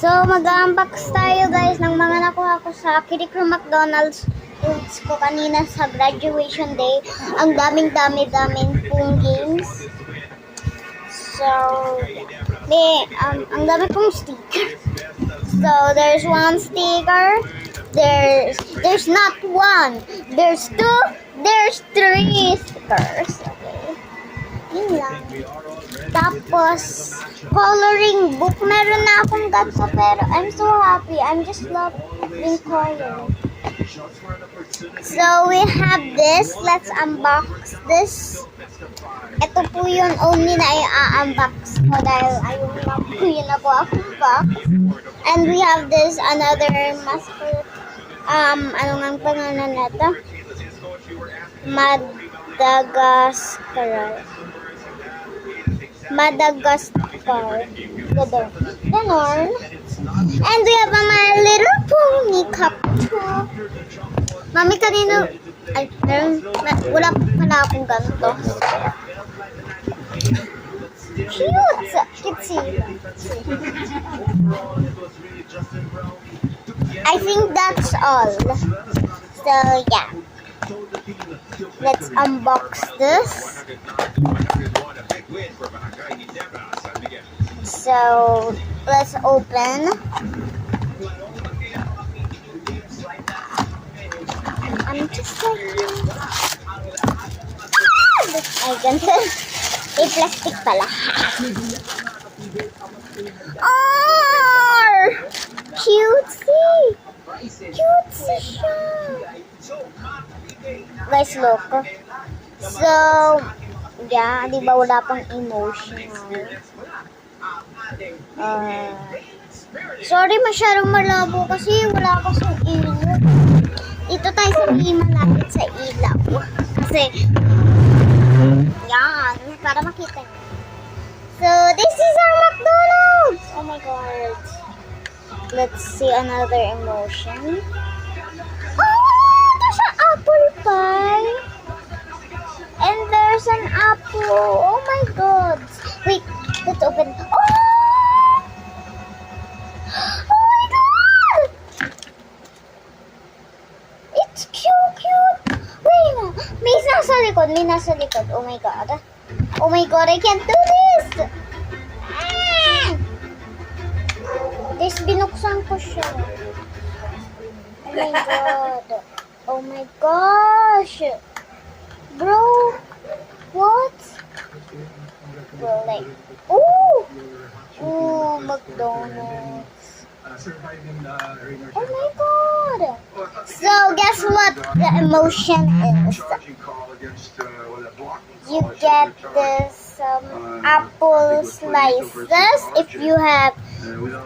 So, mag-unbox tayo guys ng mga nakuha ko sa Kirikro McDonald's foods ko kanina sa graduation day. Ang daming pong games. So, ang dami pong sticker. So, there's one sticker. There's not one. There's two. There's three stickers. Okay. Yun lang. Tapos, coloring book. Meron na akong ganito, pero I'm so happy. I'm just loving coloring. So, we have this. Let's unbox this. Ito po yung only na i-unbox ko dahil ayun na po yun na po akong box. And we have this another mascot. Ano nga ang pangalan na ito? Madagascar. Ganon. And we have a My Little Pony cup too. Mami, kanino? Ay, wala pala akong ganito. Cute! Cutesy. I think that's all. So, yeah. Let's unbox this. So, let's open. I'm just like... Ay, ganito. Eh, plastic pala. Oh! Cutesy! Cutesy siya! Guys, look. So, yeah, di ba wala pang emotional? Sorry, masyadong malabo kasi wala kasing ilaw. Dito tayo sa malapit sa ilaw. Kasi, yan, para makita niyo. So, this is our McDonald's! Oh my God. Let's see another emotion. Oh, there's an apple pie. And there's an apple. Oh my God. Wait, let's open. Oh! Oh my God! It's cute. Wait, may nasa likod. Oh my God. Oh my God, I can't do this. This, binuksan ko siya. Oh my God. Oh my gosh. Bro, what? Bro, like, ooh, McDonald's. Oh my God. So, guess what the emotion is? You get this apple slices if you have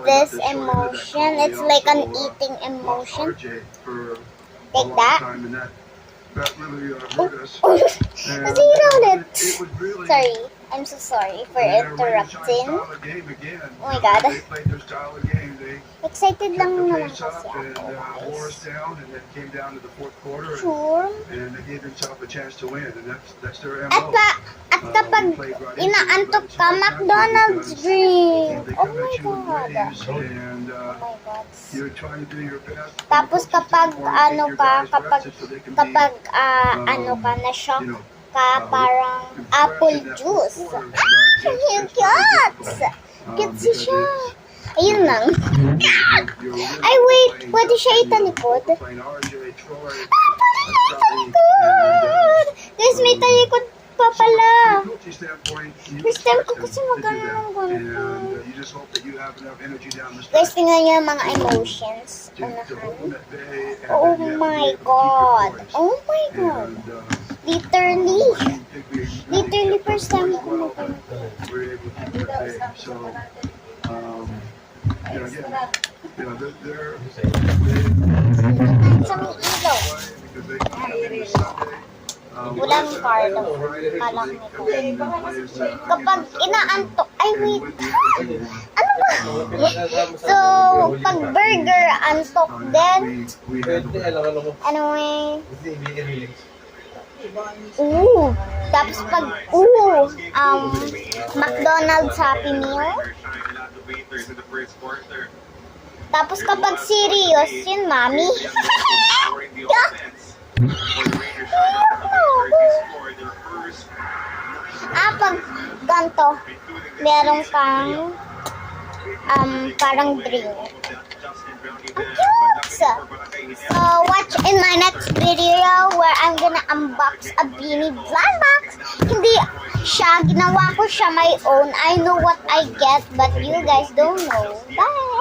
this emotion. It's like an eating emotion. Take that. Zero ulit. Sorry. I'm so sorry for interrupting. Oh my God. Excited lang naman kasi ako, guys. Sure. At kapag inaantok ka, McDonald's drink. Oh my God. Oh my God. Tapos kapag na-shock ka, parang apple juice. Cute! Cute siya. Ayun lang. Ay, wait. Pwede siya italikod. Pwede siya italikod! Guys, may talikod pa pala. First time ko kasi magano ng ganito. Guys, tingnan niyo yung mga emotions. Unahan. Oh my God. Oh my God. Literally first time ko magano. Sa may ilaw. Walang card. Malak nito. Kapag inaantok, ay wait. Ano ba? So, pag burger, antok din. Tapos pag, McDonald's Happy Meal. Tapos kapag serious, yun, mami. Pag ganito, meron kang parang drink. Ang cute! So, watch in my next video where I'm gonna unbox a Beanie Blind Box. Hindi siya, ginawa ko siya my own. I know what I get, but you guys don't know. Bye!